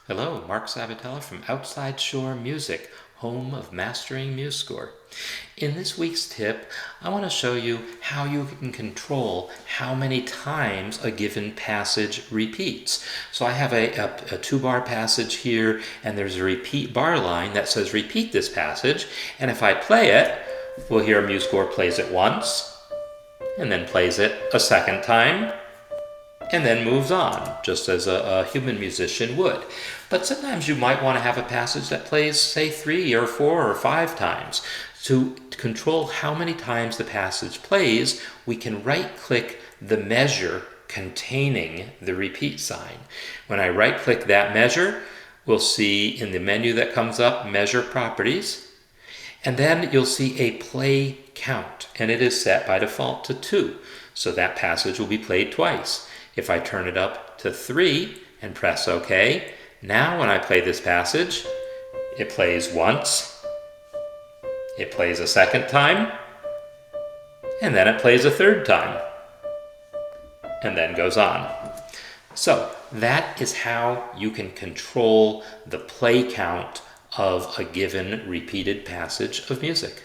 Hello, Mark Sabatella from Outside Shore Music, home of mastering MuseScore. In this week's tip, I want to show you how you can control how many times a given passage repeats. So I have a two-bar passage here, and there's a repeat bar line that says repeat this passage, and if I play it, we'll hear MuseScore plays it once, and then plays it a second time, and then moves on, just as a human musician would. But sometimes you might want to have a passage that plays, say, 3 or 4 or 5 times. To control how many times the passage plays, we can right-click the measure containing the repeat sign. When I right-click that measure, we'll see in the menu that comes up, Measure Properties, and then you'll see a play count, and it is set by default to 2, so that passage will be played twice. If I turn it up to 3 and press OK, now when I play this passage, it plays once, it plays a second time, and then it plays a third time, and then goes on. So that is how you can control the play count of a given repeated passage of music.